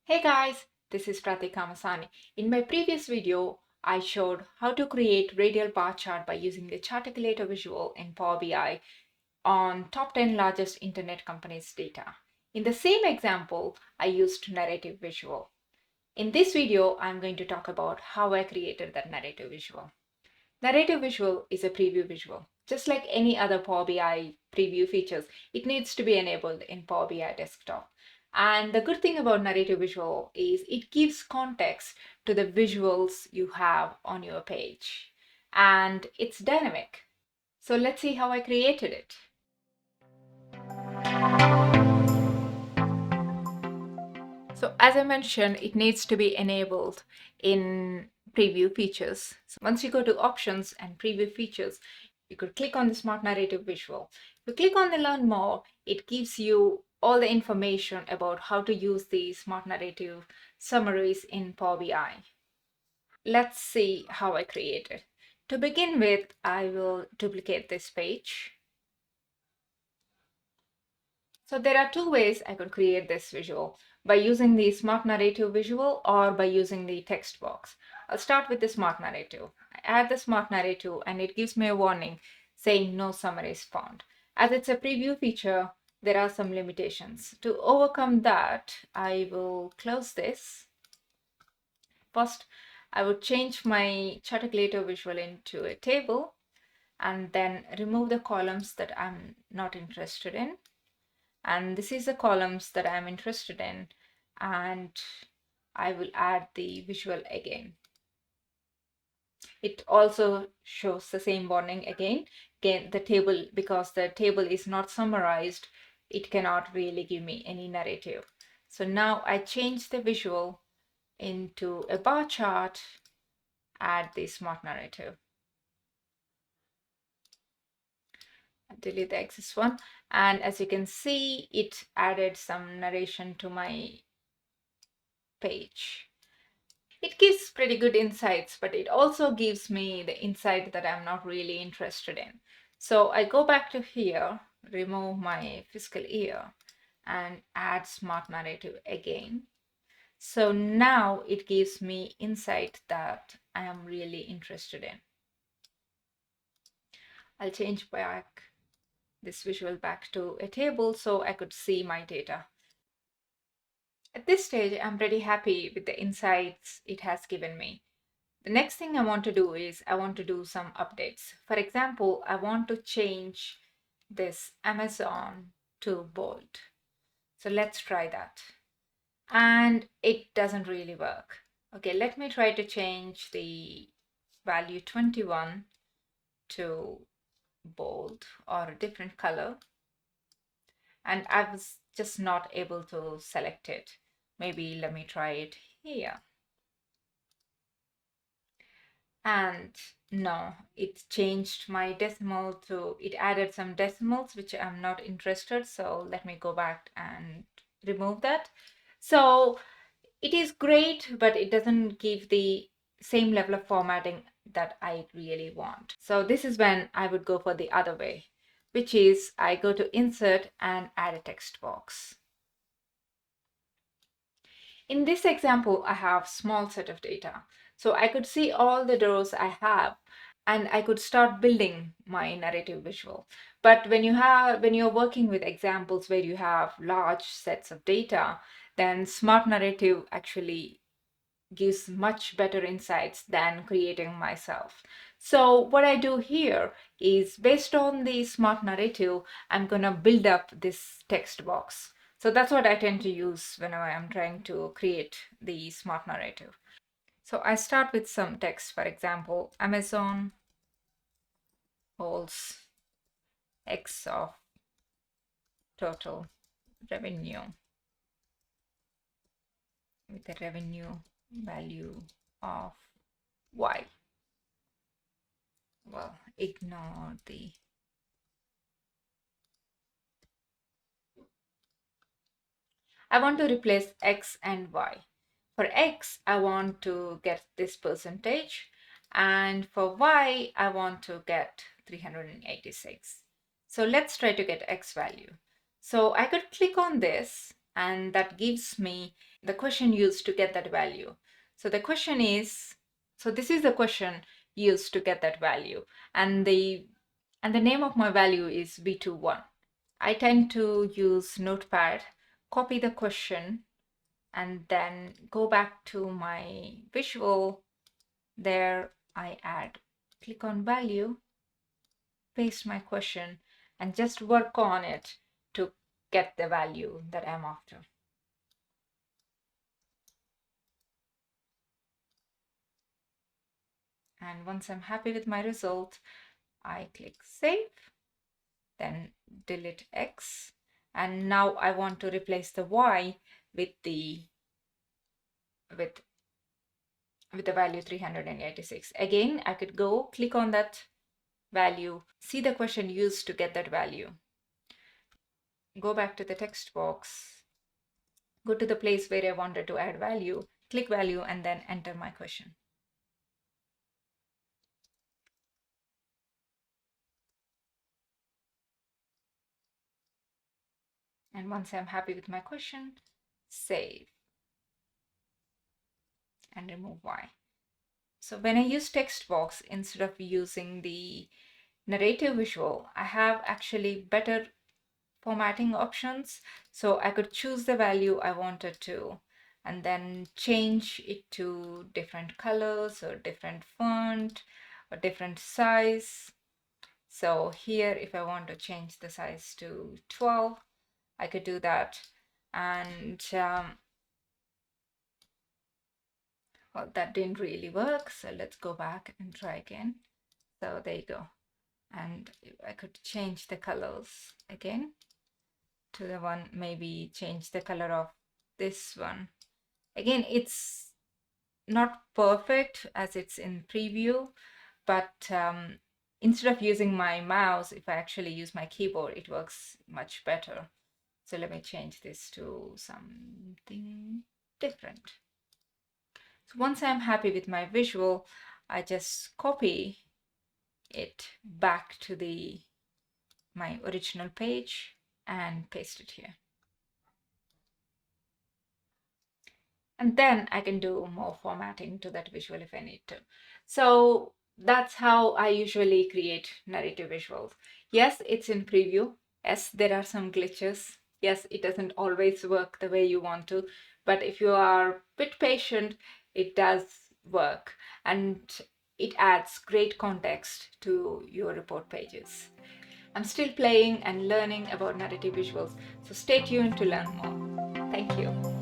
Hey guys, this is Pratik Kamasani. In my previous video, I showed how to create radial bar chart by using the Charticulator visual in Power BI on top 10 largest internet companies data. In the same example, I used narrative visual. In this video, I'm going to talk about how I created that narrative visual. Narrative visual is a preview visual. Just like any other Power BI preview features, it needs to be enabled in Power BI desktop. And the good thing about narrative visual is it gives context to the visuals you have on your page. And it's dynamic. So let's see how I created it. So as I mentioned, it needs to be enabled in preview features. So once you go to options and preview features, you could click on the smart narrative visual. If you click on the learn more, it gives you all the information about how to use the smart narrative summaries in Power BI. Let's see how I create it. To begin with, I will duplicate this page. So there are two ways I could create this visual, by using the smart narrative visual or by using the text box. I'll start with the smart narrative. I add the smart narrative and it gives me a warning saying no summaries found. As it's a preview feature, there are some limitations. To overcome that, I will close this. First, I would change my Charticulator visual into a table and then remove the columns that I'm not interested in. And this is the columns that I'm interested in, and I will add the visual again. It also shows the same warning again. Again, the table, because the table is not summarized, it cannot really give me any narrative. So now I change the visual into a bar chart, add the smart narrative. Delete the excess one, and as you can see, it added some narration to my page. It gives pretty good insights, but it also gives me the insight that I'm not really interested in. So I go back to here, remove my fiscal year, and add smart narrative again. So now it gives me insight that I am really interested in. I'll change back this visual back to a table so I could see my data. At this stage, I'm pretty happy with the insights it has given me. The next thing I want to do is I want to do some updates. For example, I want to change this Amazon to bold. So let's try that. And it doesn't really work. Okay, let me try to change the value 21 to bold or a different color. And I was just not able to select it. Maybe let me try it here. And no, it changed my decimal to, it added some decimals, which I'm not interested. So let me go back and remove that. So it is great, but it doesn't give the same level of formatting that I really want. So this is when I would go for the other way, which is I go to insert and add a text box. In this example, I have small set of data. So I could see all the rows I have and I could start building my narrative visual. But when you're working with examples where you have large sets of data, then smart narrative actually gives much better insights than creating myself. So what I do here is, based on the smart narrative, I'm gonna build up this text box. So that's what I tend to use whenever I'm trying to create the smart narrative. So I start with some text. For example, Amazon holds X of total revenue with a revenue value of Y. Well, ignore the I want to replace X and Y. For X, I want to get this percentage, and for Y, I want to get 386. So let's try to get X value. So I could click on this and that gives me the question used to get that value. So the question is, so this is the question used to get that value, and the name of my value is V21. I tend to use Notepad, copy the question, and then go back to my visual. There I add, click on value, paste my question, and just work on it to get the value that I'm after. And once I'm happy with my result, I click save, then delete X. And now I want to replace the Y with the value 386. Again, I could go click on that value, see the question used to get that value. Go back to the text box, go to the place where I wanted to add value, click value, and then enter my question. And once I'm happy with my question, save and remove Y. So when I use text box instead of using the narrative visual, I have actually better formatting options. So I could choose the value I wanted to and then change it to different colors or different font or different size. So here, if I want to change the size to 12, I could do that. And well, that didn't really work. So let's go back and try again. So there you go. And I could change the colors again to the one, maybe change the color of this one. Again, it's not perfect as it's in preview, but instead of using my mouse, if I actually use my keyboard, it works much better. So let me change this to something different. So once I'm happy with my visual, I just copy it back to my original page and paste it here. And then I can do more formatting to that visual if I need to. So that's how I usually create narrative visuals. Yes, it's in preview. Yes, there are some glitches. Yes, it doesn't always work the way you want to, but if you are a bit patient, it does work, and it adds great context to your report pages. I'm still playing and learning about narrative visuals, so stay tuned to learn more. Thank you.